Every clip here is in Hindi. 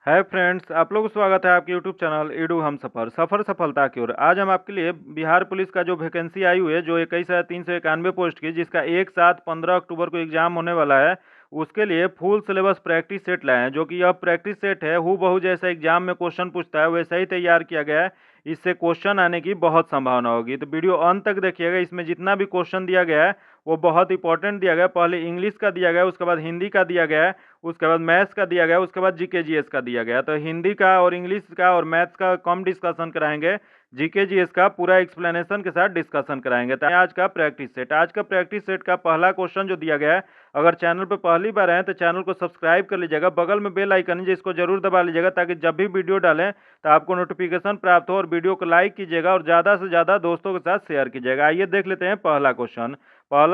हाय फ्रेंड्स, आप लोगों को स्वागत है आपके यूट्यूब चैनल ईडू हम सफ़र सफ़र सफलता की ओर। आज हम आपके लिए बिहार पुलिस का जो वैकेंसी आई हुई है, जो 21,391 पोस्ट की, जिसका एक साथ 15 अक्टूबर को एग्जाम होने वाला है, उसके लिए फुल सिलेबस प्रैक्टिस सेट लाए हैं। जो कि यह प्रैक्टिस सेट है, हूबहू जैसा एग्जाम में क्वेश्चन पूछता है वैसा ही तैयार किया गया है। इससे क्वेश्चन आने की बहुत संभावना होगी, तो वीडियो अंत तक देखिएगा। इसमें जितना भी क्वेश्चन दिया गया है वो बहुत इंपॉर्टेंट दिया गया है। पहले इंग्लिश का दिया गया है, उसके बाद हिंदी का दिया गया है, उसके बाद मैथ्स का दिया गया, उसके बाद जीके जीएस का दिया गया। तो हिंदी का और इंग्लिश का और मैथ्स का कम डिस्कशन कराएंगे, जीके जीएस का पूरा एक्सप्लेनेशन के साथ डिस्कशन कराएंगे। तो आज का प्रैक्टिस सेट का पहला क्वेश्चन जो दिया गया है, अगर चैनल पर पहली बार आए तो चैनल को सब्सक्राइब कर लीजिएगा, बगल में बेल आइकन है जिसको जरूर दबा लीजिएगा, ताकि जब भी वीडियो डालें तो आपको नोटिफिकेशन प्राप्त हो। और वीडियो को लाइक कीजिएगा और ज़्यादा से ज़्यादा दोस्तों के साथ शेयर कीजिएगा। आइए देख लेते हैं पहला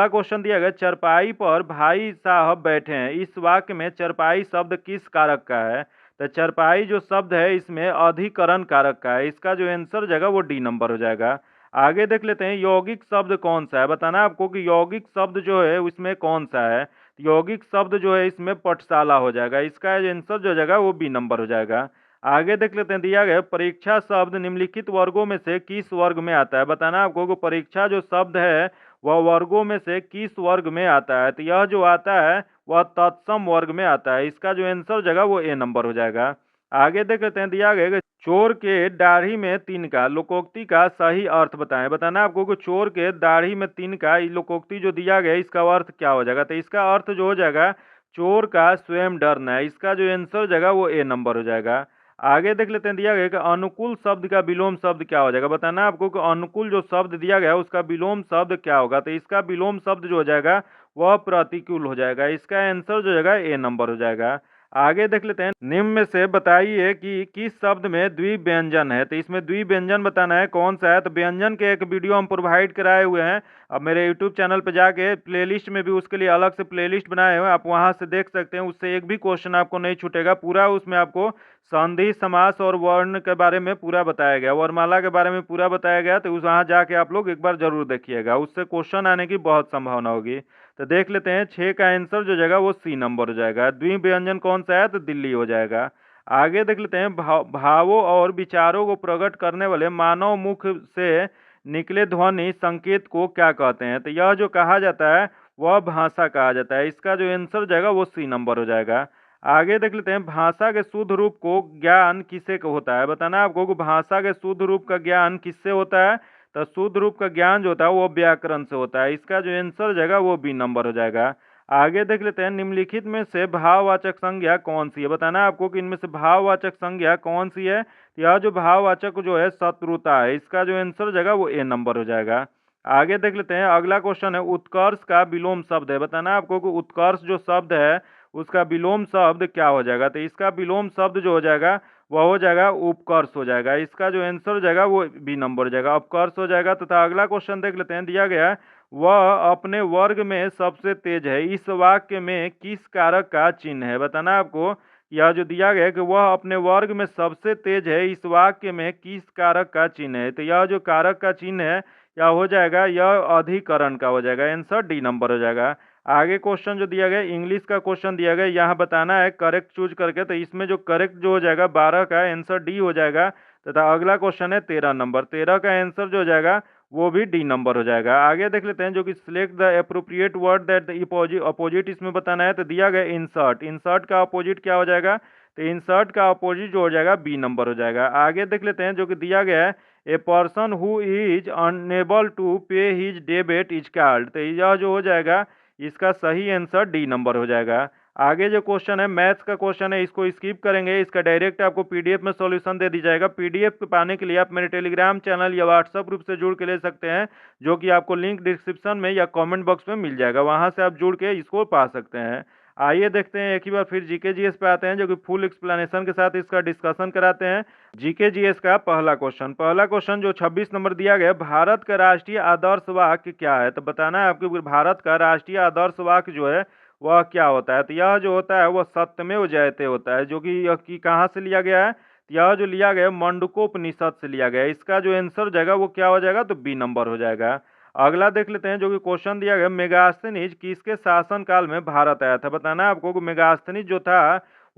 क्वेश्चन दिया गया, चरपाई पर भाई साहब बैठे हैं, इस वाक्य में चरपाई शब्द किस कारक का है? तो चरपाई जो शब्द है इसमें अधिकरण कारक का है। इसका जो आंसर हो जाएगा वो डी नंबर हो जाएगा। आगे देख लेते हैं, यौगिक शब्द कौन सा है? बताना आपको कि यौगिक शब्द जो है उसमें कौन सा है। यौगिक शब्द जो है इसमें पटशाला हो जाएगा। इसका आंसर जो हो जाएगा वो बी नंबर हो जाएगा। आगे देख लेते हैं, दिया गया परीक्षा शब्द निम्नलिखित वर्गों में से किस वर्ग में आता है? बताना आपको कि परीक्षा जो शब्द है वह वर्गों में से किस वर्ग में आता है? तो यह जो आता है वह तत्सम वर्ग में आता है। इसका जो आंसर हो जाएगा वो ए नंबर हो जाएगा। आगे देख लेते हैं, दिया गया कि चोर के दाढ़ी में तिनका लोकोक्ति का सही अर्थ बताएं। बताना आपको कि चोर के दाढ़ी में तिनका ये लोकोक्ति जो दिया गया इसका अर्थ क्या हो जाएगा? तो इसका अर्थ जो हो जाएगा चोर का स्वयं डरना है। इसका जो आंसर हो जाएगा वो ए नंबर हो जाएगा। आगे देख लेते हैं, दिया गया कि अनुकूल शब्द का विलोम शब्द क्या हो जाएगा? बताना आपको कि अनुकूल जो शब्द दिया गया है उसका विलोम शब्द क्या होगा? तो इसका विलोम शब्द जो हो जाएगा वह प्रतिकूल हो जाएगा। इसका आंसर जो हो जाएगा ए नंबर हो जाएगा। आगे देख लेते हैं, निम्न में से बताइए कि किस शब्द में द्विव्यंजन है? तो इसमें द्विव्यंजन बताना है कौन सा है। तो व्यंजन के एक वीडियो हम प्रोवाइड कराए हुए हैं, अब मेरे यूट्यूब चैनल पर जाके प्लेलिस्ट में भी उसके लिए अलग से प्लेलिस्ट बनाए हुए हैं, आप वहां से देख सकते हैं। उससे एक भी क्वेश्चन आपको नहीं छूटेगा। पूरा उसमें आपको संधि समास और वर्ण के बारे में पूरा बताया गया, वर्णमाला के बारे में पूरा बताया गया। तो उस वहाँ जाके आप लोग एक बार जरूर देखिएगा, उससे क्वेश्चन आने की बहुत संभावना होगी। तो देख लेते हैं, 6 का आंसर जो जाएगा वो सी नंबर हो जाएगा। द्विव्यंजन कौन सा है? तो दिल्ली हो जाएगा। आगे देख लेते हैं, भावों और विचारों को प्रकट करने वाले मानव मुख से निकले ध्वनि संकेत को क्या कहते हैं? तो यह जो कहा जाता है वह भाषा कहा जाता है। इसका जो आंसर जाएगा वो सी नंबर हो जाएगा। आगे देख लेते हैं, भाषा के शुद्ध रूप को ज्ञान किससे को होता है? बताना आपको कि भाषा के शुद्ध रूप का ज्ञान किससे होता है? तो शुद्ध रूप का ज्ञान जो होता है वो व्याकरण से होता है। इसका जो आंसर हो जाएगा वो बी नंबर हो जाएगा। आगे देख लेते हैं, निम्नलिखित में से भाववाचक संज्ञा कौन सी है? बताना आपको कि इनमें से भाववाचक संज्ञा कौन सी है। यह जो भाववाचक जो है शत्रुता है। इसका जो आंसर हो जाएगा वो ए नंबर हो जाएगा। आगे देख लेते हैं, अगला क्वेश्चन है, उत्कर्ष का विलोम शब्द है। बताना आपको कि उत्कर्ष जो शब्द है उसका विलोम शब्द क्या हो जाएगा? तो इसका विलोम शब्द जो हो जाएगा वह हो जाएगा उपकर्ष हो जाएगा। इसका जो आंसर हो जाएगा वो बी नंबर हो जाएगा, उपकर्ष हो जाएगा। तथा अगला क्वेश्चन देख लेते हैं, दिया गया वह अपने वर्ग में सबसे तेज है, इस वाक्य में किस कारक का चिन्ह है? बताना आपको, यह जो दिया गया है कि वह अपने वर्ग में सबसे तेज है, इस वाक्य में किस कारक का चिन्ह है? तो यह जो कारक का चिन्ह है क्या हो जाएगा? यह अधिकरण का हो जाएगा। आंसर डी नंबर हो जाएगा। आगे क्वेश्चन जो दिया गया, इंग्लिश का क्वेश्चन दिया गया, यहाँ बताना है करेक्ट चूज करके। तो इसमें जो करेक्ट जो हो जाएगा 12 का आंसर डी हो जाएगा। तथा अगला क्वेश्चन है 13 नंबर, 13 का आंसर जो हो जाएगा वो भी डी नंबर हो जाएगा। आगे देख लेते हैं, जो कि select the appropriate word that the opposite इसमें बताना है। तो दिया गया इंसर्ट, इंसर्ट का अपोजिट क्या हो जाएगा? तो इंसर्ट का अपोजिट जो हो जाएगा बी नंबर हो जाएगा। आगे देख लेते हैं, जो कि दिया गया है, a person who is unable to pay his debit is called. तो यह जो हो जाएगा इसका सही आंसर डी नंबर हो जाएगा। आगे जो क्वेश्चन है मैथ्स का क्वेश्चन है, इसको स्किप करेंगे, इसका डायरेक्ट आपको पीडीएफ में सॉल्यूशन दे दी जाएगा। पीडीएफ पाने के लिए आप मेरे टेलीग्राम चैनल या व्हाट्सएप ग्रुप से जुड़ के ले सकते हैं, जो कि आपको लिंक डिस्क्रिप्शन में या कमेंट बॉक्स में मिल जाएगा, वहां से आप जुड़ के इसको पा सकते हैं। आइए देखते हैं एक ही बार फिर जीके जीएस पे आते हैं, जो कि फुल एक्सप्लेनेशन के साथ इसका डिस्कशन कराते हैं। जीके जीएस का पहला क्वेश्चन जो 26 नंबर दिया गया, भारत का राष्ट्रीय आदर्श वाक्य क्या है? तो बताना है आपको भारत का राष्ट्रीय आदर्श वाक्य जो है वह क्या होता है। तो यह जो होता है वह सत्यमेव जयते होता है, जो कि यह कि कहाँ से लिया गया है? तो यह जो लिया गया है मंडूकोपनिषद से लिया गया है। इसका जो आंसर हो जाएगा वो क्या हो जाएगा? तो बी नंबर हो जाएगा। अगला देख लेते हैं, जो कि क्वेश्चन दिया गया, मेगास्थनीज किसके शासन काल में भारत आया था? बताना है आपको कि मेगास्थनीज जो था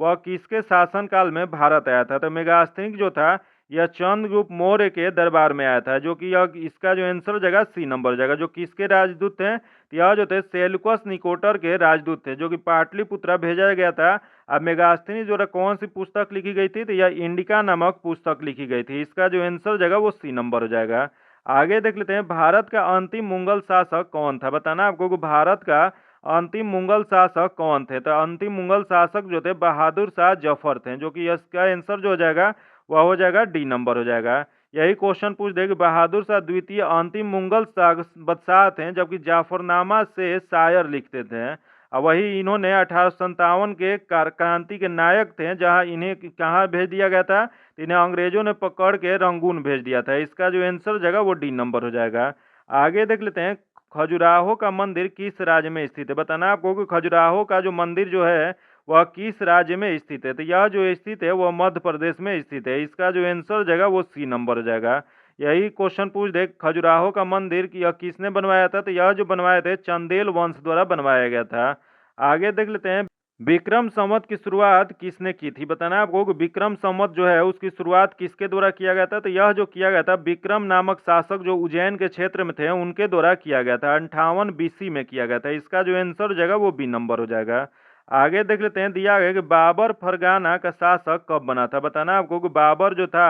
वह किसके शासनकाल में भारत आया था? तो मेगास्थनीज जो था यह चंद्रगुप्त मौर्य के दरबार में आया था, जो कि यह इसका जो आंसर हो जाएगा सी नंबर हो जाएगा। जो किसके राजदूत थे? तो यह जो थे सेल्यूकस निकोटर के राजदूत थे, जो कि पाटलिपुत्रा भेजा गया था। अब मेगास्थनीज द्वारा कौन सी पुस्तक लिखी गई थी? तो यह इंडिका नामक पुस्तक लिखी गई थी। इसका जो आंसर हो जाएगा वो सी नंबर हो जाएगा। आगे देख लेते हैं, भारत का अंतिम मुगल शासक कौन था? बताना आपको कि भारत का अंतिम मुगल शासक कौन थे? तो अंतिम मुगल शासक जो थे बहादुर शाह जफर थे, जो कि इसका आंसर जो हो जाएगा वह हो जाएगा डी नंबर हो जाएगा। यही क्वेश्चन पूछ दे कि बहादुर शाह द्वितीय अंतिम मुगल बादशाह थे, जबकि जाफरनामा से शायर लिखते थे। और वही इन्होंने 1857 के क्रांति के नायक थे, जहां इन्हें कहाँ भेज दिया गया था? इन्हें अंग्रेजों ने पकड़ के रंगून भेज दिया था। इसका जो आंसर हो जाएगा वो डी नंबर हो जाएगा। आगे देख लेते हैं, खजुराहो का मंदिर किस राज्य में स्थित है? बताना आपको कि खजुराहो का जो मंदिर जो है वह किस राज्य में स्थित है? तो यह जो स्थित है वह मध्य प्रदेश में स्थित है। इसका जो आंसर हो जाएगा वो सी नंबर हो जाएगा। यही क्वेश्चन पूछ दे, खजुराहो का मंदिर यह किसने बनवाया था? तो यह जो बनवाया थे चंदेल वंश द्वारा बनवाया गया था। आगे देख लेते हैं, विक्रम संवत की शुरुआत किसने की थी? बताना है आपको कि विक्रम संवत जो है उसकी शुरुआत किसके द्वारा किया गया था? तो यह जो किया गया था विक्रम नामक शासक जो उज्जैन के क्षेत्र में थे उनके द्वारा किया गया था। 58 BC में किया गया था। इसका जो आंसर हो जाएगा वो बी नंबर हो जाएगा। आगे देख लेते हैं, दिया गया कि बाबर फरगाना का शासक कब बना था? बताना आपको कि बाबर जो था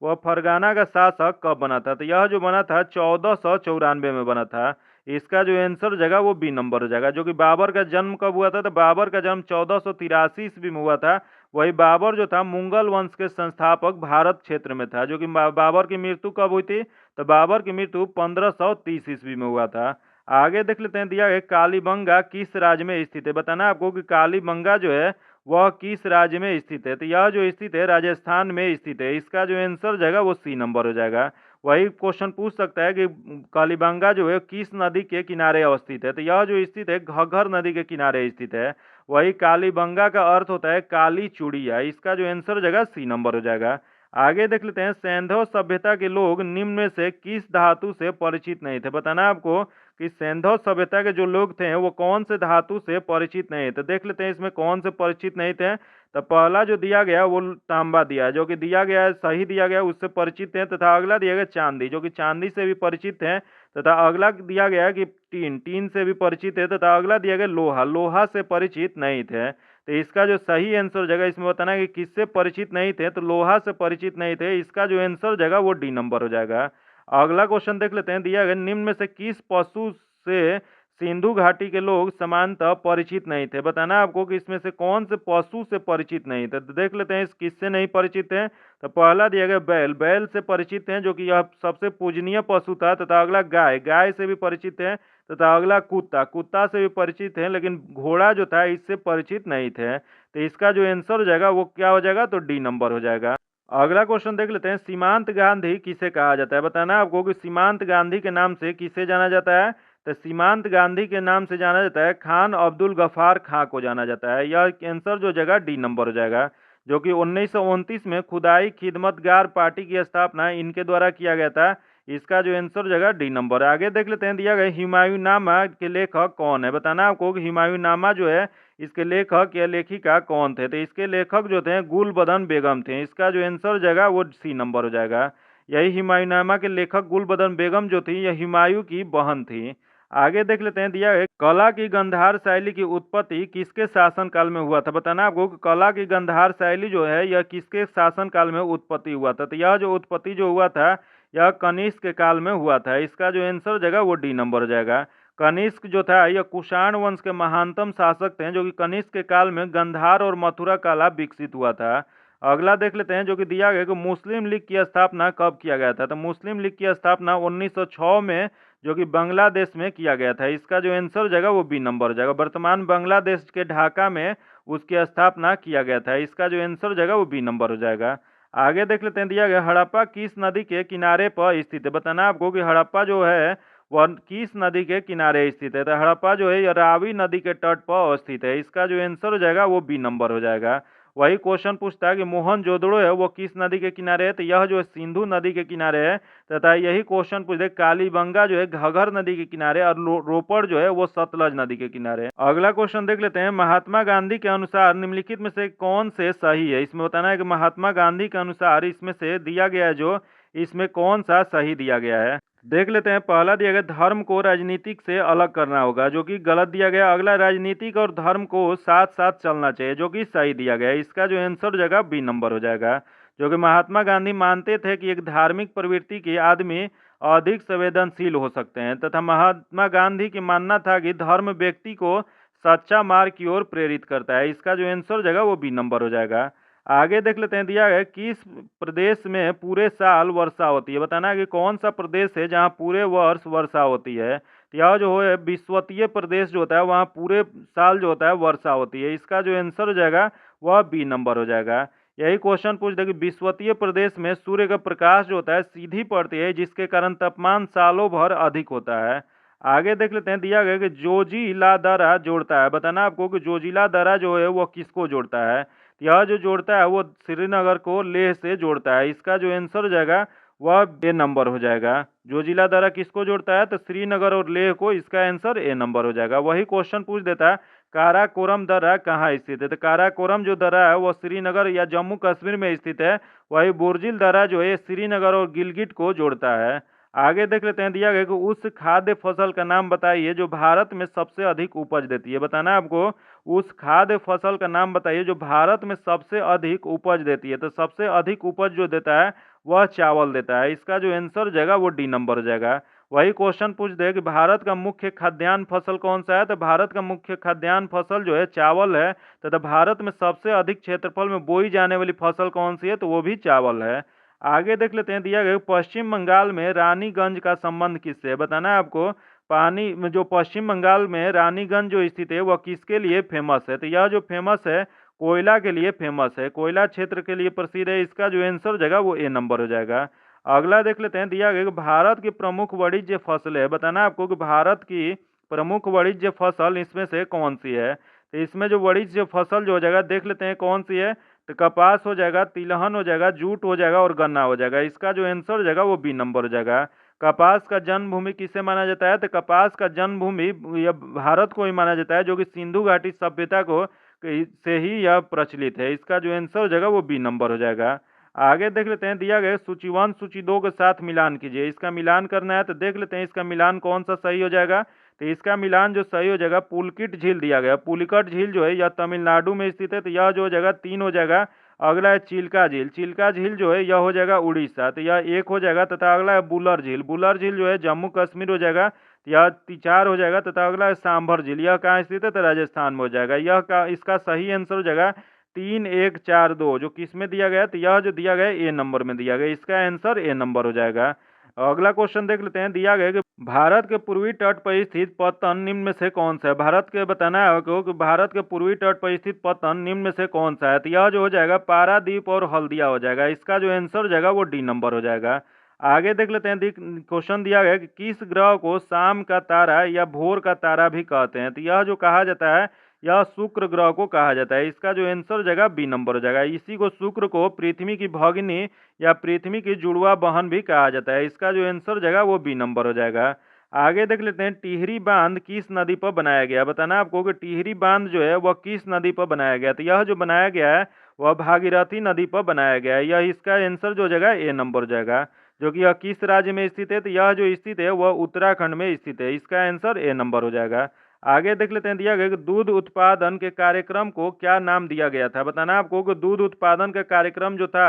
वह फरगाना का शासक कब बना था? तो यह जो बना था 1494 में बना था। इसका जो आंसर हो जाएगा वो बी नंबर हो जाएगा। जो कि बाबर का जन्म कब हुआ था? तो बाबर का जन्म 1483 ईस्वी में हुआ था। वही बाबर जो था मुगल वंश के संस्थापक भारत क्षेत्र में था। जो कि बाबर की मृत्यु कब हुई थी? तो बाबर की मृत्यु 1530 ईस्वी में हुआ था। आगे देख लेते हैं, दिया गया कालीबंगा किस राज्य में स्थित है? बताना आपको कि कालीबंगा जो है वह किस राज्य में स्थित है? तो यह जो स्थित है राजस्थान में स्थित है। इसका जो आंसर हो जाएगा वो सी नंबर हो जाएगा। वही क्वेश्चन पूछ सकता है कि कालीबंगा जो है किस नदी के किनारे अवस्थित है? तो यह जो स्थित है घग्गर नदी के किनारे स्थित है। वही कालीबंगा का अर्थ होता है काली चूड़िया। इसका जो आंसर हो जाएगा सी नंबर हो जाएगा। आगे देख लेते हैं, सैंधव सभ्यता के लोग निम्न में से किस धातु से परिचित नहीं थे? बताना आपको कि सैंधव सभ्यता के जो लोग थे वो कौन से धातु से परिचित नहीं थे। देख लेते हैं इसमें कौन से परिचित नहीं थे। तो पहला जो दिया गया वो तांबा दिया है, जो कि दिया गया है सही दिया गया उससे परिचित है। तथा अगला दिया गया चांदी, जो कि चांदी से भी परिचित है। तथा अगला दिया गया कि टीन, टीन से भी परिचित है। तथा अगला दिया गया लोहा, लोहा से परिचित नहीं थे। तो इसका जो सही आंसर हो जाएगा, इसमें बताना है कि किससे परिचित नहीं थे, तो लोहा से परिचित नहीं थे। इसका जो आंसर हो जाएगा वो डी नंबर हो जाएगा। अगला क्वेश्चन देख लेते हैं, दिया गया निम्न में से किस पशु से सिंधु घाटी के लोग समानतः परिचित नहीं थे? बताना है आपको कि इसमें से कौन से पशु से परिचित नहीं थे। तो देख लेते हैं इस किससे नहीं परिचित है। तो पहला दिया गया बैल, बैल से परिचित हैं, जो कि यह सबसे पूजनीय पशु था। तथा अगला गाय, गाय से भी परिचित है। तथा अगला कुत्ता, कुत्ता से भी परिचित है, लेकिन घोड़ा जो था इससे परिचित नहीं थे। तो इसका जो आंसर हो जाएगा वो क्या हो जाएगा? तो डी नंबर हो जाएगा। अगला क्वेश्चन देख लेते हैं, सीमांत गांधी किसे कहा जाता है? बताना है आपको कि सीमांत गांधी के नाम से किसे जाना जाता है। तो सीमांत गांधी के नाम से जाना जाता है खान अब्दुल गफार खां को जाना जाता है। यह आंसर जो जगह डी नंबर हो जाएगा। जो कि 1929 में खुदाई खिदमतगार पार्टी की स्थापना इनके द्वारा किया गया था। इसका जो आंसर जगह डी नंबर है। आगे देख लेते हैं, दिया गया हुमायूंनामा के लेखक कौन है? बताना आपको कि हुमायूंनामा जो है इसके लेखक या लेखिका कौन थे? तो इसके लेखक जो थे गुलबदन बेगम थे। इसका जो आंसर जाएगा वो सी नंबर हो जाएगा। यही हुमायूंनामा के लेखक गुलबदन बेगम जो थी यह हुमायूं की बहन थी। आगे देख लेते हैं, दिया है कला की गंधार शैली की उत्पत्ति किसके शासनकाल में हुआ था? बताना आपको कि कला की गंधार शैली जो है यह किसके शासनकाल में उत्पत्ति हुआ था। तो यह जो उत्पत्ति जो हुआ था यह कनिष्क के काल में हुआ था। इसका जो आंसर जाएगा वो डी नंबर हो जाएगा। कनिष्क जो था यह कुषाण वंश के महानतम शासक थे, जो कि कनिष्क के काल में गंधार और मथुरा कला विकसित हुआ था। अगला देख लेते हैं, जो कि दिया गया कि मुस्लिम लीग की स्थापना कब किया गया था। तो मुस्लिम लीग की स्थापना 1906 में जो कि बांग्लादेश में किया गया था। इसका जो आंसर हो जाएगा वो बी नंबर हो जाएगा। वर्तमान बांग्लादेश के ढाका में उसकी स्थापना किया गया था। इसका जो आंसर हो जाएगा वो बी नंबर हो जाएगा। आगे देख लेते हैं, दिया गया हड़प्पा किस नदी के किनारे पर स्थित है? बताना आपको कि हड़प्पा जो है वह किस नदी के किनारे स्थित है। तो हड़प्पा जो है यह रावी नदी के तट पर अवस्थित है। इसका जो आंसर हो जाएगा वो बी नंबर हो जाएगा। वही क्वेश्चन पूछता है कि मोहनजोदड़ो है वो किस नदी के किनारे है, तो यह जो है सिंधु नदी के किनारे है। तथा यही क्वेश्चन पूछते कालीबंगा जो है घगर नदी के किनारे और रोपड़ जो है वो सतलज नदी के किनारे है। अगला क्वेश्चन देख लेते हैं, महात्मा गांधी के अनुसार निम्नलिखित में से कौन से सही है। इसमें बताना है कि महात्मा गांधी के अनुसार इसमें से दिया गया है जो इसमें कौन सा सही दिया गया है। देख लेते हैं, पहला दिया गया धर्म को राजनीतिक से अलग करना होगा, जो कि गलत दिया गया। अगला राजनीतिक और धर्म को साथ साथ चलना चाहिए, जो कि सही दिया गया है। इसका जो आंसर हो जाएगा बी नंबर हो जाएगा, जो कि महात्मा गांधी मानते थे कि एक धार्मिक प्रवृत्ति के आदमी अधिक संवेदनशील हो सकते हैं, तथा महात्मा गांधी की मानना था कि धर्म व्यक्ति को सच्चा मार्ग की ओर प्रेरित करता है। इसका जो आंसर हो जाएगा वो बी नंबर हो जाएगा। आगे देख लेते हैं, दिया गया किस प्रदेश में पूरे साल वर्षा होती है। बताना है कि कौन सा प्रदेश है जहां पूरे वर्ष वर्षा होती है। तो यह जो है विश्वतीय प्रदेश जो होता है वहां पूरे साल जो होता है वर्षा होती है। इसका जो आंसर हो जाएगा वह बी नंबर हो जाएगा। यही क्वेश्चन पूछते कि विश्वतीय प्रदेश में सूर्य का प्रकाश जो होता है सीधी पड़ती है, जिसके कारण तापमान सालों भर अधिक होता है। आगे देख लेते हैं, दिया गया कि जोजिला दर्रा जोड़ता है। बताना आपको कि जोजिला दर्रा जो है वो किसको जोड़ता है। यह जो जोड़ता है वो श्रीनगर को लेह से जोड़ता है। इसका जो आंसर हो जाएगा वह ए नंबर हो जाएगा। जोजिला दर्रा किसको जोड़ता है, तो श्रीनगर और लेह को। इसका आंसर ए नंबर हो जाएगा। वही क्वेश्चन पूछ देता है काराकोरम दर्रा कहाँ स्थित है। तो काराकोरम जो दर्रा है वो श्रीनगर या जम्मू कश्मीर में स्थित है। वही बुर्जिल दर्रा जो है श्रीनगर और गिलगिट को जोड़ता है। आगे देख लेते हैं, दिया गया कि उस खाद्य फसल का नाम बताइए जो भारत में सबसे अधिक उपज देती है। बताना है आपको उस खाद्य फसल का नाम बताइए जो भारत में सबसे अधिक उपज देती है। तो सबसे अधिक उपज जो देता है वह चावल देता है। इसका जो आंसर हो जाएगा वो डी नंबर हो जाएगा। वही क्वेश्चन पूछ दे कि भारत का मुख्य खाद्यान्न फसल कौन सा है। तो भारत का मुख्य खाद्यान्न फसल जो है चावल है। तथा भारत में सबसे अधिक क्षेत्रफल में बोई जाने वाली फसल कौन सी है, तो वो भी चावल है। आगे देख लेते हैं, दिया गया पश्चिम बंगाल में रानीगंज का संबंध किससे है। बताना है आपको पानी में जो पश्चिम बंगाल में रानीगंज जो स्थित है वह किसके लिए फेमस है। तो यह जो फेमस है कोयला के लिए फेमस है, कोयला क्षेत्र के लिए प्रसिद्ध है। इसका जो आंसर हो जाएगा वो ए नंबर हो जाएगा। अगला देख लेते हैं, दिया गया कि भारत की प्रमुख वाणिज्य फसल है। बताना आपको कि भारत की प्रमुख वाणिज्य फसल इसमें से कौन सी है। तो इसमें जो वाणिज्य फसल जो हो जाएगा देख लेते हैं कौन सी है। तो कपास हो जाएगा, तिलहन हो जाएगा, जूट हो जाएगा और गन्ना हो जाएगा। इसका जो आंसर हो जाएगा वो बी नंबर हो जाएगा। कपास का जन्मभूमि किसे माना जाता है। तो कपास का जन्मभूमि यह भारत को ही माना जाता है, जो कि सिंधु घाटी सभ्यता को से ही यह प्रचलित है। इसका जो आंसर हो जाएगा वो बी नंबर हो जाएगा। आगे देख लेते हैं, दिया गया सूची 1 सूची 2 के साथ मिलान कीजिए। इसका मिलान करना है तो देख लेते हैं इसका मिलान कौन सा सही हो जाएगा। तो इसका मिलान जो सही हो जाएगा पुलकिट झील दिया गया। पुलिकट झील जो है यह तमिलनाडु में स्थित है, तो यह जो हो जाएगा 3 हो जाएगा। अगला है चिल्का झील, चिल्का झील जो है यह हो जाएगा उड़ीसा, तो यह 1 हो जाएगा। तथा अगला है बुलर झील, बुलर झील जो है जम्मू कश्मीर हो जाएगा, तो यह 4 हो जाएगा। तथा अगला है सांभर झील, यह कहाँ स्थित है, तो राजस्थान में हो जाएगा। यह का इसका सही आंसर हो जाएगा 3 1 4 2, जो किस में दिया गया, तो यह जो दिया गया ए नंबर में दिया गया। इसका आंसर ए नंबर हो जाएगा। अगला क्वेश्चन देख लेते हैं, दिया गया कि भारत के पूर्वी तट पर स्थित पत्तन निम्न में से कौन सा है। भारत के बताना है आपको कि भारत के पूर्वी तट पर स्थित पत्तन निम्न में से कौन सा है। तो यह जो हो जाएगा पारादीप और हल्दिया हो जाएगा। इसका जो आंसर हो जाएगा वो डी नंबर हो जाएगा। आगे देख लेते हैं, क्वेश्चन दिया गया कि किस ग्रह को शाम का तारा या भोर का तारा भी कहते हैं। तो यह जो कहा जाता है यह शुक्र ग्रह को कहा जाता है। इसका जो आंसर हो जाएगा बी नंबर हो जाएगा। इसी को शुक्र को पृथ्वी की भगिनी या पृथ्वी की जुड़वा बहन भी कहा जाता है। इसका जो आंसर हो जाएगा वो बी नंबर हो जाएगा। आगे देख लेते हैं, टिहरी बांध किस नदी पर बनाया गया। बताना आपको कि टिहरी बांध जो है वह किस नदी पर बनाया गया। तो यह जो बनाया गया है वह भागीरथी नदी पर बनाया गया है। यह इसका आंसर जो हो जाएगा ए नंबर हो जाएगा। जो कि यह किस राज्य में स्थित है, तो यह जो स्थित है वह उत्तराखंड में स्थित है। इसका आंसर ए नंबर हो जाएगा। आगे देख लेते हैं, दिया गया कि दूध उत्पादन के कार्यक्रम को क्या नाम दिया गया था। बताना आपको कि दूध उत्पादन का कार्यक्रम जो था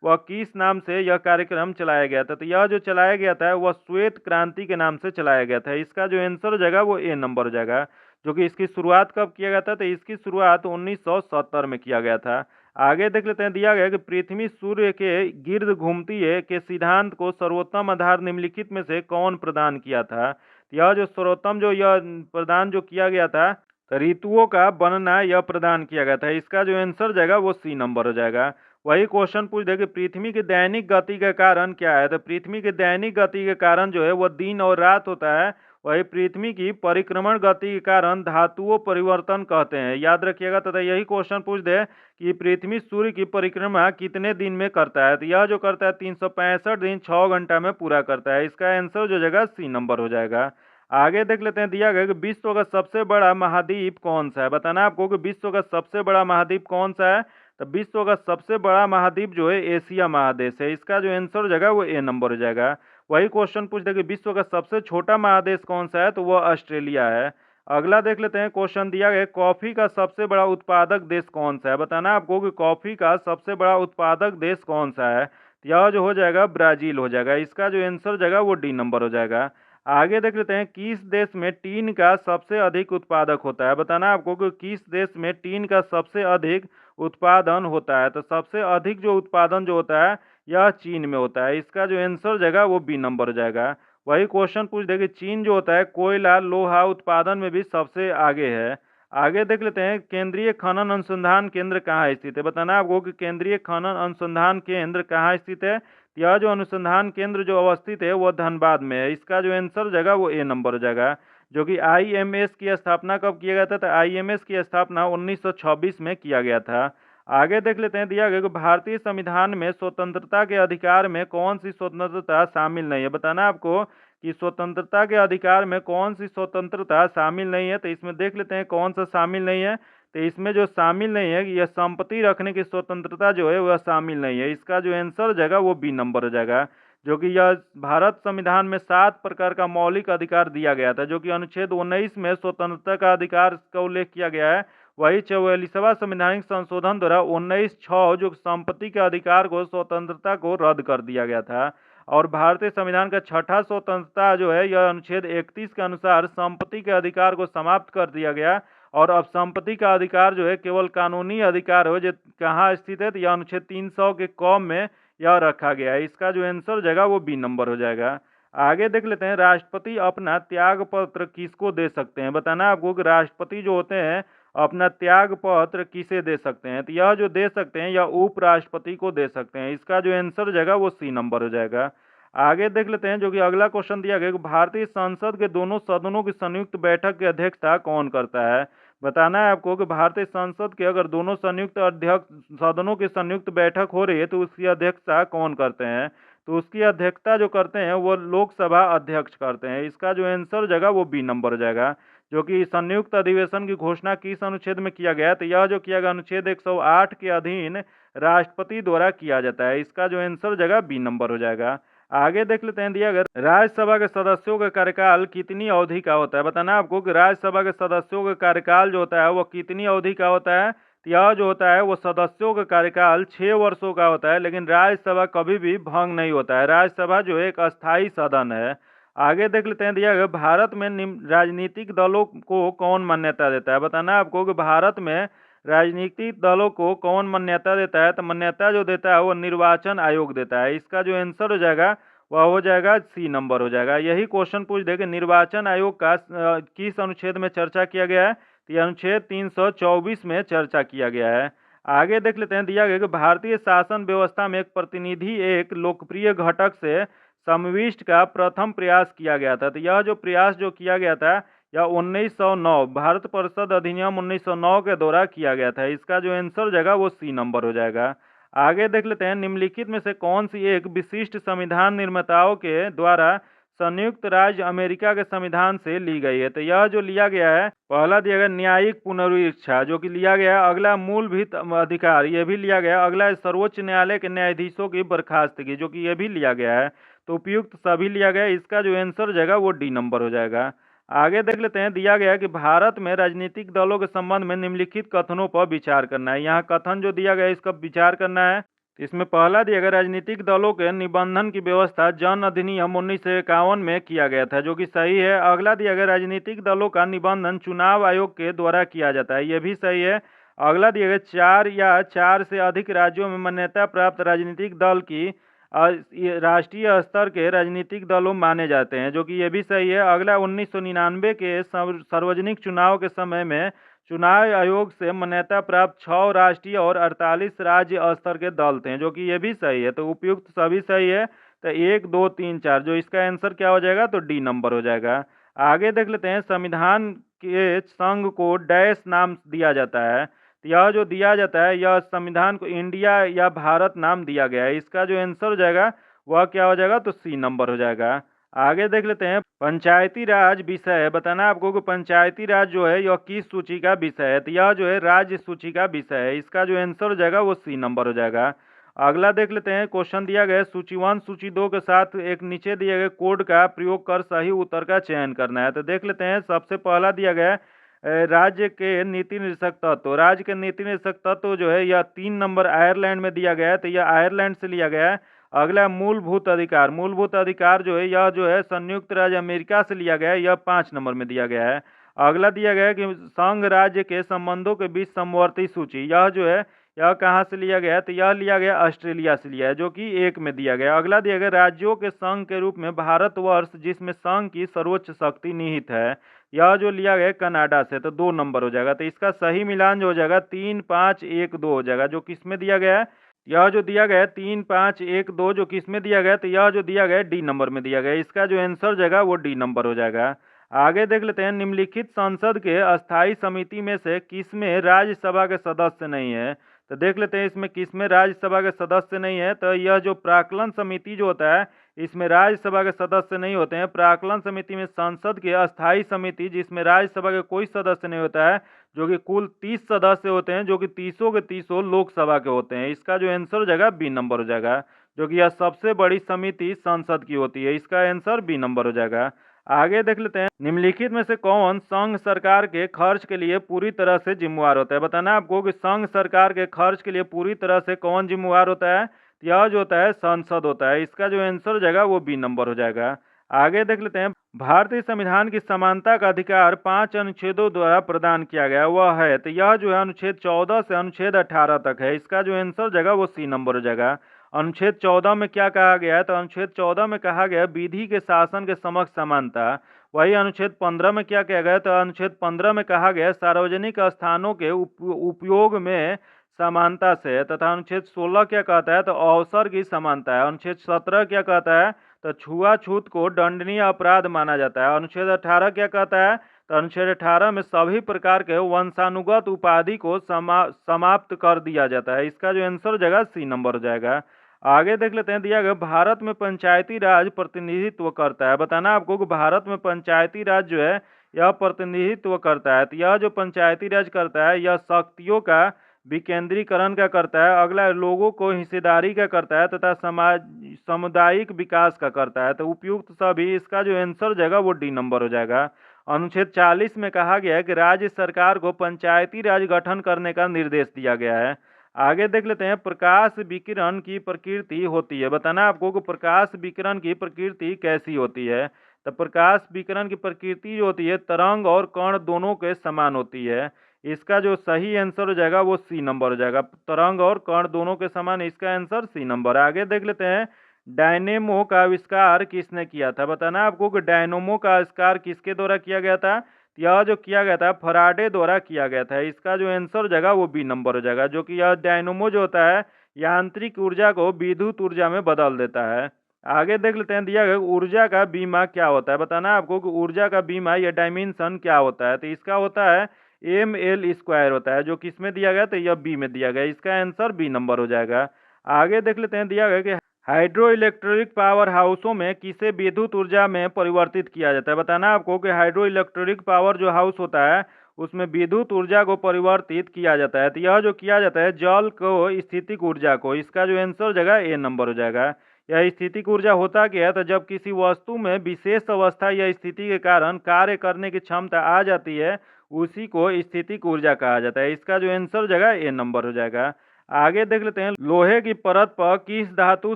वह किस नाम से यह कार्यक्रम चलाया गया था। तो यह जो चलाया गया था वह श्वेत क्रांति के नाम से चलाया गया था। इसका जो आंसर हो जाएगा वो ए नंबर हो जाएगा। जो कि इसकी शुरुआत कब किया गया था, तो इसकी शुरुआत 1970 में किया गया था। आगे देख लेते हैं, दिया गया कि पृथ्वी सूर्य के गिर्द घूमती है के सिद्धांत को सर्वोत्तम आधार निम्नलिखित में से कौन प्रदान किया था। यह जो सर्वोत्तम जो यह प्रदान जो किया गया था, तो ऋतुओं का बनना यह प्रदान किया गया था। इसका जो आंसर जाएगा वो सी नंबर हो जाएगा। वही क्वेश्चन पूछ दे कि पृथ्वी की दैनिक गति का कारण क्या है। तो पृथ्वी की दैनिक गति के कारण जो है वह दिन और रात होता है, वही पृथ्वी की परिक्रमण गति के कारण धातुओं परिवर्तन कहते हैं, याद रखिएगा। तथा यही क्वेश्चन पूछ दे कि पृथ्वी सूर्य की परिक्रमा कितने दिन में करता है, तो यह जो करता है 365 दिन 6 घंटा में पूरा करता है। इसका आंसर जो जगह सी नंबर हो जाएगा। आगे देख लेते हैं, दिया गया कि विश्व का सबसे बड़ा महाद्वीप कौन सा है। बताना आपको कि विश्व का सबसे बड़ा महाद्वीप कौन सा है। तो विश्व का सबसे बड़ा महाद्वीप जो है एशिया महादेश है। इसका जो आंसर हो जाएगा वो ए नंबर हो जाएगा। वही क्वेश्चन पूछ दे कि विश्व का सबसे छोटा महादेश कौन सा है, तो वह ऑस्ट्रेलिया है। अगला देख लेते हैं, क्वेश्चन दिया गया कॉफी का सबसे बड़ा उत्पादक देश कौन सा है। बताना आपको कि कॉफी का सबसे बड़ा उत्पादक देश कौन सा है। तो यह जो हो जाएगा ब्राजील हो जाएगा। इसका जो आंसर हो जाएगा वो डी नंबर हो जाएगा। आगे देख लेते हैं, किस देश में टीन का सबसे अधिक उत्पादक होता है। बताना आपको कि किस देश में टीन का सबसे अधिक उत्पादन होता है। तो सबसे अधिक जो उत्पादन जो होता है यह चीन में होता है। इसका जो आंसर हो जाएगा वो बी नंबर हो जाएगा। वही क्वेश्चन पूछ दे कि चीन जो होता है कोयला लोहा उत्पादन में भी सबसे आगे है। आगे देख लेते हैं, केंद्रीय खनन अनुसंधान केंद्र कहाँ स्थित है। बताना आपको कि केंद्रीय खनन अनुसंधान केंद्र कहाँ स्थित है। यह जो अनुसंधान केंद्र जो अवस्थित है वह धनबाद में है। इसका जो आंसर हो जाएगा वो ए नंबर हो जाएगा। जो कि आईएमएस की स्थापना कब किया गया था, तो आईएमएस की स्थापना 1926 में किया गया था। आगे देख लेते हैं, दिया गया कि भारतीय संविधान में स्वतंत्रता के अधिकार में कौन सी स्वतंत्रता शामिल नहीं है। बताना आपको कि स्वतंत्रता के अधिकार में कौन सी स्वतंत्रता शामिल नहीं है। तो इसमें देख लेते हैं कौन सा शामिल नहीं है। तो इसमें जो शामिल नहीं है कि यह संपत्ति रखने की स्वतंत्रता जो है वह शामिल नहीं है। इसका जो आंसर हो जाएगा वो बी नंबर हो जाएगा। जो कि यह भारत संविधान में 7 प्रकार का मौलिक अधिकार दिया गया था, जो कि अनुच्छेद 19 में स्वतंत्रता का अधिकार का उल्लेख किया गया है। वही 44वां संवैधानिक संशोधन द्वारा 19(6) जो संपत्ति के अधिकार को स्वतंत्रता को रद्द कर दिया गया था। और भारतीय संविधान का छठा स्वतंत्रता जो है यह अनुच्छेद 31 के अनुसार संपत्ति के अधिकार को समाप्त कर दिया गया। और अब संपत्ति का अधिकार जो है केवल कानूनी अधिकार हो, जो कहाँ स्थित है, तो यह अनुच्छेद 300 के क में यह रखा गया है। इसका जो आंसर हो जाएगा वो बी नंबर हो जाएगा। आगे देख लेते हैं, राष्ट्रपति अपना त्याग पत्र किसको दे सकते हैं। बताना आपको कि राष्ट्रपति जो होते हैं अपना त्याग पत्र किसे दे सकते हैं। तो यह जो दे सकते हैं यह उपराष्ट्रपति को दे सकते हैं। इसका जो आंसर हो जाएगा वो सी नंबर हो जाएगा। आगे देख लेते हैं, जो कि अगला क्वेश्चन दिया गया कि भारतीय संसद के दोनों सदनों की संयुक्त बैठक की अध्यक्षता कौन करता है। बताना है आपको कि भारतीय संसद के अगर दोनों संयुक्त अध्यक्ष सदनों की संयुक्त बैठक हो रही है तो उसकी अध्यक्षता कौन करते हैं। तो उसकी अध्यक्षता जो करते हैं वो लोकसभा अध्यक्ष करते हैं। इसका जो आंसर हो जाएगा वो बी नंबर हो जाएगा। जो कि संयुक्त अधिवेशन की घोषणा किस अनुच्छेद में किया गया है, तो यह जो किया गया अनुच्छेद 108 के अधीन राष्ट्रपति द्वारा किया जाता है। इसका जो आंसर हो जाएगा बी नंबर हो जाएगा। आगे देख लेते हैं, दिया गया राज्यसभा के सदस्यों का कार्यकाल कितनी अवधि का होता है। बताना आपको कि राज्यसभा के सदस्यों का कार्यकाल जो होता है वो कितनी अवधि का होता है। तो यह जो होता है वो सदस्यों का कार्यकाल 6 वर्षों का होता है। लेकिन राज्यसभा कभी भी भंग नहीं होता है। राज्यसभा जो एक अस्थायी सदन है। आगे देख लेते हैं, दिया गया भारत में राजनीतिक दलों को कौन मान्यता देता है। बताना आपको कि भारत में राजनीतिक दलों को कौन मान्यता देता है। तो मान्यता जो देता है वो निर्वाचन आयोग देता है। इसका जो आंसर हो जाएगा वह हो जाएगा सी नंबर हो जाएगा। यही क्वेश्चन पूछ दे कि निर्वाचन आयोग का किस अनुच्छेद में चर्चा किया गया है। तो यह अनुच्छेद 324 में चर्चा किया गया है। आगे देख लेते हैं, दिया गया कि भारतीय शासन व्यवस्था में एक प्रतिनिधि एक लोकप्रिय घटक से समाविष्ट का प्रथम प्रयास किया गया था। तो यह जो प्रयास जो किया गया था यह 1909 भारत परिषद अधिनियम 1909 के द्वारा किया गया था। इसका जो आंसर हो जाएगा वो सी नंबर हो जाएगा। आगे देख लेते हैं, निम्नलिखित में से कौन सी एक विशिष्ट संविधान निर्माताओं के द्वारा संयुक्त राज्य अमेरिका के संविधान से ली गई है। तो यह जो लिया गया है, पहला दिया गया न्यायिक पुनर्वीक्षा जो कि लिया गया है। अगला मूलभूत अधिकार ये भी लिया गया। अगला सर्वोच्च न्यायालय के न्यायाधीशों की बर्खास्तगी जो कि ये भी लिया गया है। तो उपयुक्त सभी लिया गया। इसका जो आंसर हो जाएगा वो डी नंबर हो जाएगा। आगे देख लेते हैं, दिया गया कि भारत में राजनीतिक दलों के संबंध में निम्नलिखित कथनों पर विचार करना है। यहाँ कथन जो दिया गया इसका विचार करना है। इसमें पहला दिया गया राजनीतिक दलों के निबंधन की व्यवस्था जन अधिनियम 1951 में किया गया था, जो कि सही है। अगला दिया गया राजनीतिक दलों का निबंधन चुनाव आयोग के द्वारा किया जाता है, यह भी सही है। अगला दिया गया 4 या 4 से अधिक राज्यों में मान्यता प्राप्त राजनीतिक दल की ये राष्ट्रीय स्तर के राजनीतिक दलों माने जाते हैं, जो कि ये भी सही है। अगला 1999 के सार्वजनिक चुनाव के समय में चुनाव आयोग से मान्यता प्राप्त 6 राष्ट्रीय और 48 राज्य स्तर के दल थे, जो कि ये भी सही है। तो उपयुक्त सभी सही है। तो 1 2 3 4 जो इसका आंसर क्या हो जाएगा, तो डी नंबर हो जाएगा। आगे देख लेते हैं, संविधान के संघ को डैश नाम दिया जाता है। तो यह जो दिया जाता है, यह संविधान को इंडिया या भारत नाम दिया गया है। इसका जो आंसर हो जाएगा वह क्या हो जाएगा, तो सी नंबर हो जाएगा। आगे देख लेते हैं, पंचायती राज विषय है। बताना आपको कि पंचायती राज जो है यह किस सूची का विषय है। तो यह जो है राज्य सूची का विषय है। इसका जो आंसर हो जाएगा वो सी नंबर हो जाएगा। अगला देख लेते हैं, क्वेश्चन दिया गया है, सूची 1 सूची 2 के साथ एक नीचे दिए गए कोड का प्रयोग कर सही उत्तर का चयन करना है। तो देख लेते हैं, सबसे पहला दिया गया है राज्य के नीति निर्देशक तत्व। राज्य के नीति निर्देशक तत्व जो है यह 3 नंबर आयरलैंड में दिया गया है, तो यह आयरलैंड से लिया गया है। अगला मूलभूत अधिकार। मूलभूत अधिकार जो है यह जो है संयुक्त राज्य अमेरिका से लिया गया है, यह 5 नंबर में दिया गया है। अगला दिया गया है कि संघ राज्य के संबंधों के बीच समवर्ती सूची, यह जो है यह कहाँ से लिया गया है, तो यह लिया गया ऑस्ट्रेलिया से लिया है, जो कि 1 में दिया गया। अगला दिया गया राज्यों के संघ के रूप में भारतवर्ष जिसमें संघ की सर्वोच्च शक्ति निहित है, यह जो लिया गया कनाडा से, तो 2 नंबर हो जाएगा। तो इसका सही मिलान जो हो जाएगा 3 5 1 2 हो जाएगा, जो किस में दिया गया है, यह जो दिया गया है 3 5 1 2 जो किस में दिया गया है, तो यह जो दिया गया है डी नंबर में दिया गया है। इसका जो आंसर हो जाएगा वो डी नंबर हो जाएगा। आगे देख लेते हैं, निम्नलिखित संसद के अस्थायी समिति में से किसमें राज्यसभा के सदस्य नहीं है। तो देख लेते हैं इसमें किसमें राज्यसभा के सदस्य नहीं है। तो यह जो प्राक्कलन समिति जो होता है इसमें राज्यसभा के सदस्य नहीं होते हैं। प्राक्कलन समिति में संसद की अस्थायी समिति जिसमें राज्यसभा के कोई सदस्य नहीं होता है, जो कि कुल 30 सदस्य होते हैं, जो कि 30 के 30 लोकसभा के होते हैं। इसका जो आंसर हो जाएगा बी नंबर हो जाएगा, जो कि यह सबसे बड़ी समिति संसद की होती है। इसका आंसर बी नंबर हो जाएगा। आगे देख लेते हैं, निम्नलिखित में से कौन संघ सरकार के खर्च के लिए पूरी तरह से जिम्मेवार होता है। बताना आपको कि संघ सरकार के खर्च के लिए पूरी तरह से कौन जिम्मेवार होता है। यह जो होता है संसद होता है। इसका जो आंसर हो जाएगा वो बी नंबर हो जाएगा। आगे देख लेते हैं, भारतीय संविधान की समानता का अधिकार 5 अनुच्छेदों द्वारा प्रदान किया गया वह है। तो यह जो है अनुच्छेद 14 से अनुच्छेद 18 तक है। इसका जो आंसर हो जाएगा वो सी नंबर हो जाएगा। अनुच्छेद 14 में क्या कहा गया है, तो अनुच्छेद 14 में कहा गया विधि के शासन के समक्ष समानता। वही अनुच्छेद 15 में क्या कहा गया, तो अनुच्छेद 15 में कहा गया सार्वजनिक स्थानों के उपयोग में समानता से। तथा अनुच्छेद 16 क्या कहता है, तो अवसर की समानता है। अनुच्छेद 17 क्या कहता है, तो छुआछूत को दंडनीय अपराध माना जाता है। अनुच्छेद 18 क्या कहता है, तो अनुच्छेद 18 में सभी प्रकार के वंशानुगत उपाधि को समाप्त कर दिया जाता है। इसका जो आंसर हो जाएगा सी नंबर हो जाएगा। आगे देख लेते हैं, दिया गया भारत में पंचायती राज प्रतिनिधित्व करता है। बताना आपको कि भारत में पंचायती राज जो है यह प्रतिनिधित्व करता है। तो यह जो पंचायती राज करता है यह शक्तियों का विकेंद्रीकरण का करता है। अगला लोगों को हिस्सेदारी का करता है तथा समाज सामुदायिक विकास का करता है। तो उपयुक्त सभी, इसका जो आंसर जाएगा वो डी नंबर हो जाएगा। अनुच्छेद 40 में कहा गया है कि राज्य सरकार को पंचायती राज गठन करने का निर्देश दिया गया है। आगे देख लेते हैं, प्रकाश विकिरण की प्रकृति होती है। बताना आपको कि प्रकाश विकिरण की प्रकृति कैसी होती है। तो प्रकाश विकिरण की प्रकृति जो होती है तरंग और कण दोनों के समान होती है। इसका जो सही आंसर हो जाएगा वो सी नंबर हो जाएगा। तरंग और कण दोनों के समान, इसका आंसर सी नंबर। आगे देख लेते हैं, डायनेमो का आविष्कार किसने किया था। बताना आपको कि डायनेमो का आविष्कार किसके द्वारा किया गया था। यह जो किया गया था फराडे द्वारा किया गया था। इसका जो आंसर हो जाएगा वो बी नंबर हो जाएगा, जो कि यह डायनेमो जो होता है यांत्रिक ऊर्जा को विद्युत ऊर्जा में बदल देता है। आगे देख लेते हैं, दिया गया ऊर्जा का बीमा क्या होता है। बताना आपको कि ऊर्जा का बीमा या डायमेंशन क्या होता है। तो इसका होता है ML² होता है, जो किस में दिया गया, तो यह बी में दिया गया। इसका आंसर बी नंबर हो जाएगा। आगे देख लेते हैं, दिया गया कि हाइड्रो इलेक्ट्रिक पावर हाउसों में किसे विद्युत ऊर्जा में परिवर्तित किया जाता है। बताना आपको कि हाइड्रो इलेक्ट्रिक पावर जो हाउस होता है उसमें विद्युत ऊर्जा को परिवर्तित किया जाता है। तो यह जो किया जाता है जल को स्थितिक ऊर्जा को। इसका जो आंसर हो जाएगा ए नंबर हो जाएगा। यह स्थितिक ऊर्जा होता क्या है, तो जब किसी वस्तु में विशेष अवस्था या स्थिति के कारण कार्य करने की क्षमता आ जाती है उसी को स्थितिक ऊर्जा कहा जाता है। इसका जो आंसर हो जाएगा ए नंबर हो जाएगा। आगे देख लेते हैं, लोहे की परत पर किस धातु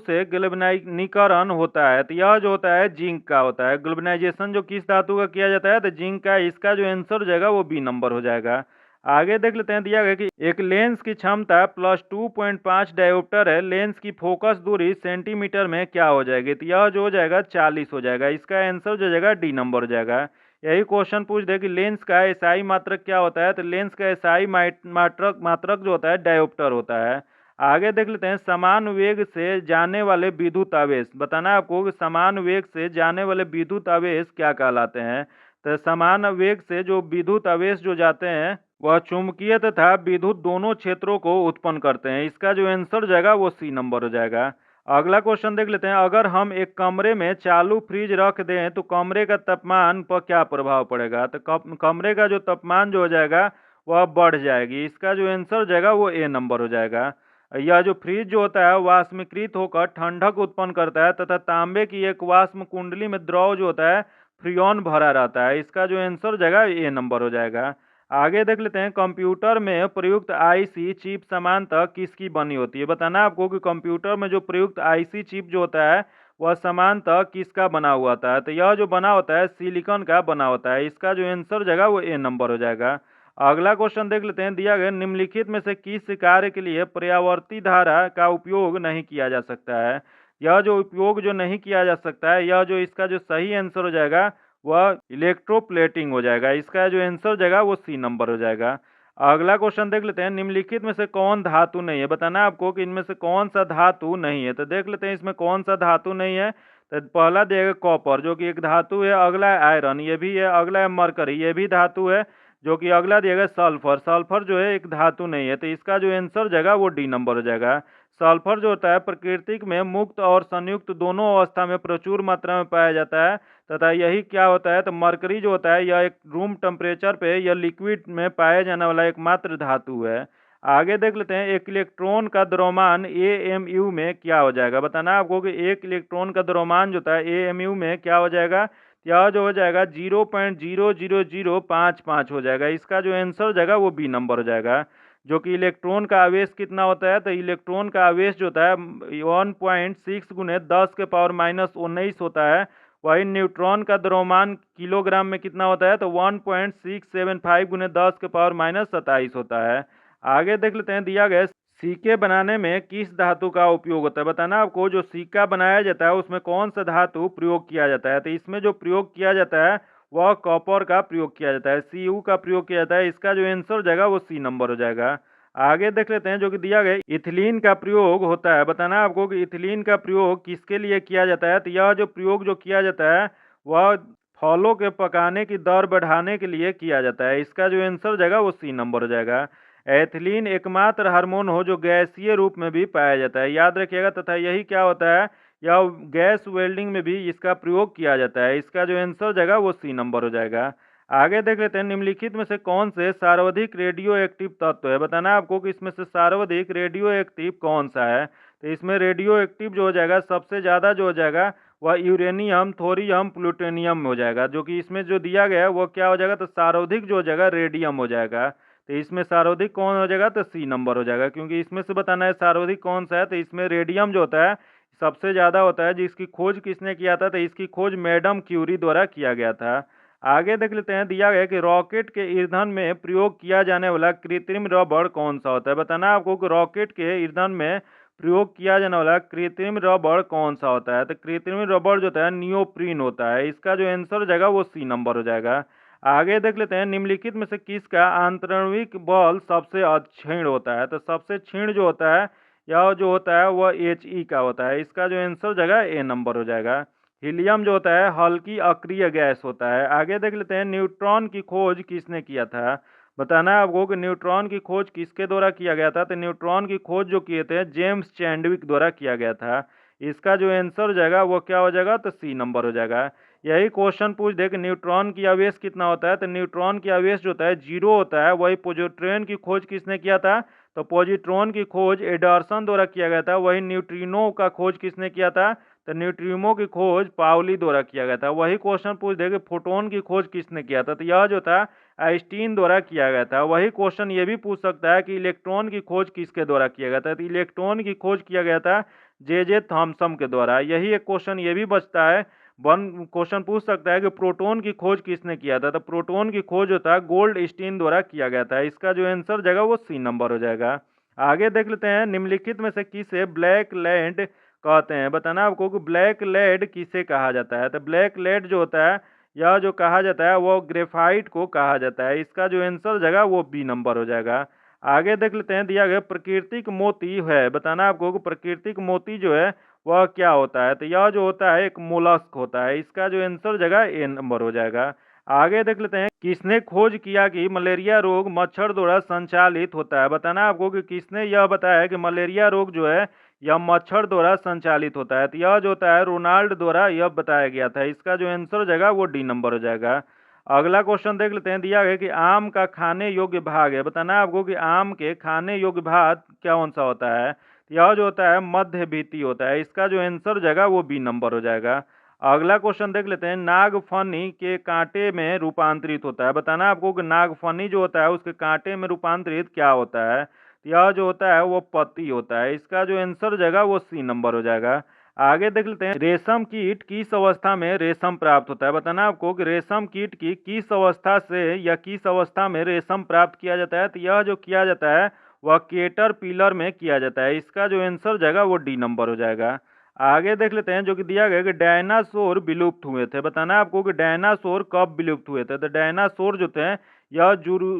से गैल्वेनाइजीकरण होता है। तो यह जो होता है जिंक का होता है। गैल्वेनाइजेशन जो किस धातु का किया जाता है, तो जिंक का। इसका जो आंसर हो जाएगा वो बी नंबर हो जाएगा। आगे देख लेते हैं, दिया गया कि एक लेंस की क्षमता +2.5 डायोप्टर है, लेंस की फोकस दूरी सेंटीमीटर में क्या हो जाएगी। तो यह जो हो जाएगा 40 हो जाएगा। इसका आंसर जो जाएगा डी नंबर हो जाएगा। यही क्वेश्चन पूछ दे कि लेंस का एसआई मात्रक क्या होता है। तो लेंस का एसआई मात्रक जो होता है डायोप्टर होता है। आगे देख लेते हैं, समान वेग से जाने वाले विद्युत आवेश। बताना आपको कि समान वेग से जाने वाले विद्युत आवेश क्या कहलाते हैं। तो समान वेग से जो विद्युत आवेश जो जाते हैं वह चुंबकीय तथा विद्युत दोनों क्षेत्रों को उत्पन्न करते हैं। इसका जो आंसर हो जाएगा वो सी नंबर हो जाएगा। अगला क्वेश्चन देख लेते हैं, अगर हम एक कमरे में चालू फ्रिज रख दें तो कमरे का तापमान पर क्या प्रभाव पड़ेगा? तो कमरे का जो तापमान जो हो जाएगा वह बढ़ जाएगी। इसका जो आंसर हो जाएगा वो ए नंबर हो जाएगा। यह जो फ्रिज जो होता है वाष्मीकृत होकर ठंडक उत्पन्न करता है तथा तांबे की एक वाष्म कुंडली में द्रव जो होता है फ्रियोन भरा रहता है। इसका जो आंसर हो जाएगा ए नंबर हो जाएगा। आगे देख लेते हैं, कंप्यूटर में प्रयुक्त आईसी चिप सामान्यतः किसकी बनी होती है? बताना आपको कि कंप्यूटर में जो प्रयुक्त आईसी चिप जो होता है वह सामान्यतः किसका बना हुआ होता है? तो यह जो बना होता है सिलिकॉन का बना होता है। इसका जो आंसर हो जाएगा वो ए नंबर हो जाएगा। अगला क्वेश्चन देख लेते हैं, दिया गया निम्नलिखित में से किस कार्य के लिए पर्यावर्ती धारा का उपयोग नहीं किया जा सकता है? यह जो उपयोग जो नहीं किया जा सकता है, यह जो इसका जो सही आंसर हो जाएगा वह इलेक्ट्रोप्लेटिंग हो जाएगा। इसका जो आंसर हो जाएगा वो सी नंबर हो जाएगा। अगला क्वेश्चन देख लेते हैं, निम्नलिखित में से कौन धातु नहीं है? बताना है आपको कि इनमें से कौन सा धातु नहीं है। तो देख लेते हैं इसमें कौन सा धातु नहीं है। तो पहला दिया कॉपर जो कि एक धातु है, अगला है आयरन ये भी है, अगला है मरकरी ये भी धातु है, जो कि अगला दिया गया सल्फर, सल्फर जो है एक धातु नहीं है। तो इसका जो आंसर हो जाएगा वो डी नंबर हो जाएगा। सल्फर जो होता है प्रकृति में मुक्त और संयुक्त दोनों अवस्था में प्रचुर मात्रा में पाया जाता है तथा यही क्या होता है, तो मरकरी जो होता है यह एक रूम टेम्परेचर पे यह लिक्विड में पाया जाने वाला एकमात्र धातु है। आगे देख लेते हैं, एक इलेक्ट्रॉन का द्रव्यमान एएमयू में क्या हो जाएगा? बताना आपको कि एक इलेक्ट्रॉन का द्रव्यमान जो होता है एएमयू में क्या हो जाएगा? यह जो हो जाएगा 0.00055 हो जाएगा। इसका जो आंसर हो जाएगा वो बी नंबर हो जाएगा। जो कि इलेक्ट्रॉन का आवेश कितना होता है, तो इलेक्ट्रॉन का आवेश जो होता है 1.6 गुने 10 के पावर -19 होता है। वही न्यूट्रॉन का द्रव्यमान किलोग्राम में कितना होता है, तो 1.675 गुने 10 के पावर -27 होता है। आगे देख लेते हैं, दिया गया सिक्के बनाने में किस धातु का उपयोग होता है? बताना आपको जो सिक्का बनाया जाता है उसमें कौन सा धातु प्रयोग किया जाता है? तो इसमें जो प्रयोग किया जाता है वह कॉपर का प्रयोग किया जाता है, Cu का प्रयोग किया जाता है। इसका जो आंसर हो जाएगा वो सी नंबर हो जाएगा। आगे देख लेते हैं, जो कि दिया गया इथिलीन का प्रयोग होता है। बताना आपको कि इथिलीन का प्रयोग किसके लिए किया जाता है? तो यह जो प्रयोग जो किया जाता है वह फलों के पकाने की दर बढ़ाने के लिए किया जाता है। इसका जो आंसर हो जाएगा वो सी नंबर हो जाएगा। एथिलीन एकमात्र हार्मोन हो जो गैसीय रूप में भी पाया जाता है, याद रखिएगा। तथा यही क्या होता है, या गैस वेल्डिंग में भी इसका प्रयोग किया जाता है। इसका जो आंसर हो जाएगा वो सी नंबर हो जाएगा। आगे देख लेते हैं, निम्नलिखित में से कौन से सर्वाधिक रेडियो एक्टिव तत्व है? बताना आपको कि इसमें से सर्वाधिक रेडियो एक्टिव कौन सा है? तो इसमें रेडियो एक्टिव जो हो जाएगा सबसे ज़्यादा जो हो जाएगा वह यूरेनियम, थोरियम, प्लूटोनियम में हो जाएगा। जो कि इसमें जो दिया गया है वो क्या हो जाएगा, तो सर्वाधिक जो हो जाएगा रेडियम हो जाएगा। तो इसमें सर्वाधिक कौन हो जाएगा, तो सी नंबर हो जाएगा। क्योंकि इसमें से बताना है सर्वाधिक कौन सा है, तो इसमें रेडियम जो होता है सबसे ज़्यादा होता है। जिसकी खोज किसने किया था, तो इसकी खोज मैडम क्यूरी द्वारा किया गया था। आगे देख लेते हैं, दिया गया कि रॉकेट के ईंधन में प्रयोग किया जाने वाला कृत्रिम रबड़ कौन सा होता है? बताना आपको कि रॉकेट के ईंधन में प्रयोग किया जाने वाला कृत्रिम रबड़ कौन सा होता है? तो कृत्रिम रबड़ जो होता है नियोप्रीन होता है। इसका जो आंसर हो जाएगा वो सी नंबर हो जाएगा। आगे देख लेते हैं, निम्नलिखित में से किसका आंतरिक बल सबसे क्षीण होता है? तो सबसे क्षीण जो होता है यह जो होता है वह He का होता है। इसका जो आंसर हो जाएगा ए नंबर हो जाएगा। हीलियम जो होता है हल्की अक्रिय गैस होता है। आगे देख लेते हैं, न्यूट्रॉन की खोज किसने किया था? बताना है आपको कि न्यूट्रॉन की खोज किसके द्वारा किया गया था? तो न्यूट्रॉन की खोज जो किए थे जेम्स चैडविक द्वारा किया गया था। इसका जो आंसर हो जाएगा वो क्या हो जाएगा, तो सी नंबर हो जाएगा। यही क्वेश्चन पूछ दे कि न्यूट्रॉन की आवेश कितना होता है, तो न्यूट्रॉन की आवेश जो होता है 0 होता है। वही पोजिट्रॉन की खोज किसने किया था? तो पोजिट्रॉन की खोज एंडरसन द्वारा किया गया था। वही न्यूट्रिनो का खोज किसने किया था? तो न्यूट्रिनो की खोज पाउली द्वारा किया गया था। वही क्वेश्चन पूछ दे कि फोटोन की खोज किसने किया था? तो यह जो था आइंस्टीन द्वारा किया गया था। वही क्वेश्चन ये भी पूछ सकता है कि इलेक्ट्रॉन की खोज किसके द्वारा किया गया था? तो इलेक्ट्रॉन की खोज किया गया था जे थॉमसन के द्वारा। यही एक क्वेश्चन ये भी बचता है, वन क्वेश्चन पूछ सकता है कि प्रोटॉन की खोज किसने किया था? तो प्रोटॉन की खोज होता है गोल्डस्टीन द्वारा किया गया था। इसका जो आंसर जाएगा वो सी नंबर हो जाएगा। आगे देख लेते हैं, निम्नलिखित में से किसे ब्लैक लैंड कहते हैं? बताना आपको कि ब्लैक लेड किसे कहा जाता है? तो ब्लैक लेड जो होता है यह जो कहा जाता है वो ग्रेफाइट को कहा जाता है। इसका जो आंसर जाएगा वो बी नंबर हो जाएगा। आगे देख लेते हैं, दिया गया प्राकृतिक मोती है। बताना आपको कि प्राकृतिक मोती जो है वह क्या होता है? तो यह जो होता है एक मोलस्क होता है। इसका जो आंसर जगह ए नंबर हो जाएगा। आगे देख लेते हैं, किसने खोज किया कि मलेरिया रोग मच्छर द्वारा संचालित होता है। बताना है आपको कि किसने यह बताया है कि मलेरिया रोग जो है यह मच्छर द्वारा संचालित होता है। तो यह जो होता है रोनाल्ड द्वारा यह बताया गया था। इसका जो आंसर हो जाएगा वो डी नंबर हो जाएगा। अगला क्वेश्चन देख लेते हैं, दिया गया कि आम का खाने योग्य भाग है। बताना है आपको कि आम के खाने योग्य भाग कौन सा होता है। यह जो होता है मध्य भीती होता है। इसका जो आंसर हो जाएगा वो बी नंबर हो जाएगा। अगला क्वेश्चन देख लेते हैं, नागफनी के कांटे में रूपांतरित होता है। बताना है आपको कि नागफनी जो होता है उसके कांटे में रूपांतरित क्या होता है। यह जो होता है वो पत्ती होता है। इसका जो आंसर हो जाएगा वो सी नंबर हो जाएगा। आगे देख लेते हैं, रेशम कीट किस अवस्था में रेशम प्राप्त होता है। बताना है आपको कि रेशम कीट की किस अवस्था से या किस अवस्था में रेशम प्राप्त किया जाता है। तो यह जो किया जाता है वह कैटरपिलर में किया जाता है। इसका जो आंसर हो जाएगा वो डी नंबर हो जाएगा। आगे देख लेते हैं, जो कि दिया गया कि डायनासोर विलुप्त हुए थे। बताना है आपको कि डायनासोर कब विलुप्त हुए थे। तो डायनासोर जो थे यह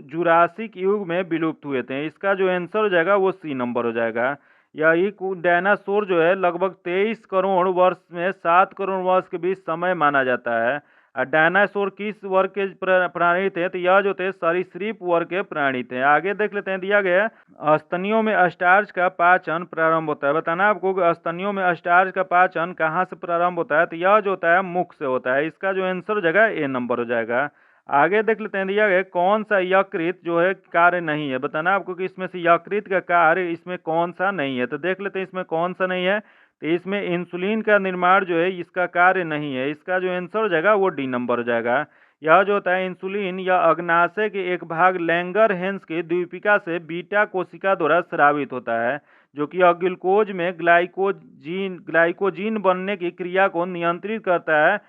जुरासिक युग में विलुप्त हुए थे। इसका जो आंसर हो जाएगा वो सी नंबर हो जाएगा। यही डायनासोर जो है लगभग 23 करोड़ वर्ष में 7 करोड़ वर्ष के बीच समय माना जाता है। और डायनासोर किस वर्ग के प्राणी थे। तो यह जो थे सरीसृप वर्ग के प्राणी थे। आगे देख लेते हैं, दिया गया स्तनियों में स्टार्च का पाचन प्रारंभ होता है। बताना है आपको कि स्तनियों में स्टार्च का पाचन कहाँ से प्रारंभ होता है। तो यह जो होता है मुख से होता है। इसका जो आंसर हो जाएगा ए नंबर हो जाएगा। आगे देख लेते हैं, दिया गया कौन सा यकृत जो है कार्य नहीं है। बताना आपको कि इसमें से यकृत का कार्य इसमें कौन सा नहीं है। तो देख लेते हैं इसमें कौन सा नहीं है। तो इसमें इंसुलिन का निर्माण जो है इसका कार्य नहीं है। इसका जो आंसर हो जाएगा वो डी नंबर हो जाएगा। यह जो होता है इंसुलिन या अग्नाशय के एक भाग लैंगरहेंस की द्वीपिका से बीटा कोशिका द्वारा स्रावित होता है, जो कि ग्लूकोज में ग्लाइकोजीन बनने की क्रिया को नियंत्रित करता है।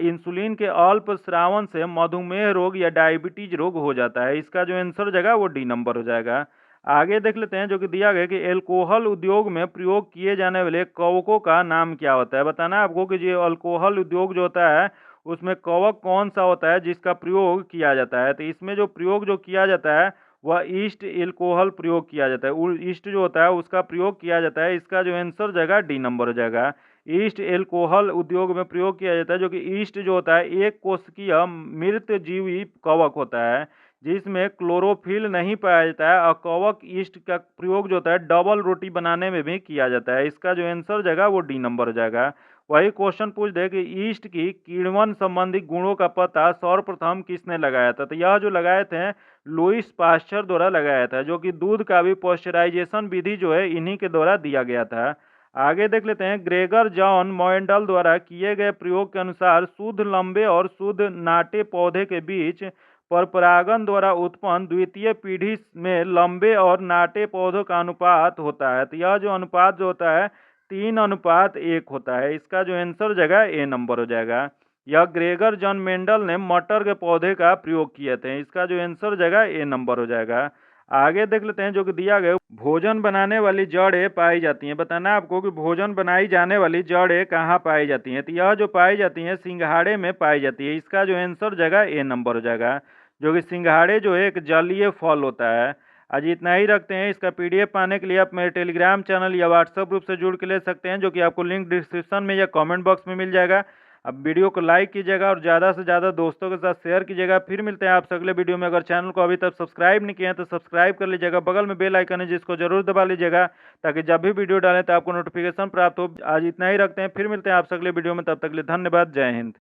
इंसुलिन के अल्प स्रावन से मधुमेह रोग या डायबिटीज रोग हो जाता है। इसका जो आंसर हो जाएगा वो डी नंबर हो जाएगा। आगे देख लेते हैं, जो कि दिया गया कि एल्कोहल उद्योग में प्रयोग किए जाने वाले कवकों का नाम क्या होता है। बताना है आपको कि जो अल्कोहल उद्योग जो होता है उसमें कवक कौन सा होता है जिसका प्रयोग किया जाता है। तो इसमें जो प्रयोग जो किया जाता है वह ईस्ट एल्कोहल प्रयोग किया जाता है। ईस्ट जो होता है उसका प्रयोग किया जाता है। इसका जो आंसर हो जाएगा डी नंबर हो जाएगा। ईस्ट एल्कोहल उद्योग में प्रयोग किया जाता है, जो कि ईस्ट जो होता है एक कोशिकीय मृत जीवी कवक होता है जिसमें क्लोरोफिल नहीं पाया जाता है। और कवक ईस्ट का प्रयोग जो होता है डबल रोटी बनाने में भी किया जाता है। इसका जो आंसर हो जाएगा वो डी नंबर हो जाएगा। वही क्वेश्चन पूछ दे कि ईस्ट की किण्वन संबंधी गुणों का पता सर्वप्रथम किसने लगाया था। तो यह जो लगाए थे लुईस पास्चर द्वारा लगाया था, जो कि दूध का भी पॉस्चराइजेशन विधि जो है इन्हीं के द्वारा दिया गया था। आगे देख लेते हैं, ग्रेगर जॉन मॉन्डल द्वारा किए गए प्रयोग के अनुसार शुद्ध लंबे और शुद्ध नाटे पौधे के बीच पर परागण द्वारा उत्पन्न द्वितीय पीढ़ी में लंबे और नाटे पौधों का अनुपात होता है। तो यह जो अनुपात जो होता है 3:1 होता है। इसका जो आंसर हो जाएगा ए नंबर हो जाएगा। यह ग्रेगर जॉन मेंडल ने मटर के पौधे का प्रयोग किए थे। इसका जो आंसर हो जाएगा ए नंबर हो जाएगा। आगे देख लेते हैं, जो कि दिया गया भोजन बनाने वाली जड़ें पाई जाती हैं। बताना है आपको कि भोजन बनाई जाने वाली जड़ें कहाँ पाई जाती हैं। तो यह जो पाई जाती हैं सिंघाड़े में पाई जाती है। इसका जो आंसर हो जाएगा ए नंबर हो जाएगा, जो कि सिंघाड़े जो है एक जलीय फल होता है। आज इतना ही रखते हैं। इसका पीडीएफ पाने के लिए आप मेरे टेलीग्राम चैनल या व्हाट्सएप ग्रुप से जुड़ के ले सकते हैं, जो कि आपको लिंक डिस्क्रिप्शन में या कमेंट बॉक्स में मिल जाएगा। अब वीडियो को लाइक कीजिएगा और ज़्यादा से ज़्यादा दोस्तों के साथ शेयर कीजिएगा। फिर मिलते हैं आपसे अगले वीडियो में। अगर चैनल को अभी तक सब्सक्राइब नहीं किए हैं तो सब्सक्राइब कर लीजिएगा। बगल में बेल आइकन है जिसको जरूर दबा लीजिएगा, ताकि जब भी वीडियो डालें तो आपको नोटिफिकेशन प्राप्त हो। आज इतना ही रखते हैं, फिर मिलते हैं आपसे अगले वीडियो में। तब तक के लिए धन्यवाद। जय हिंद।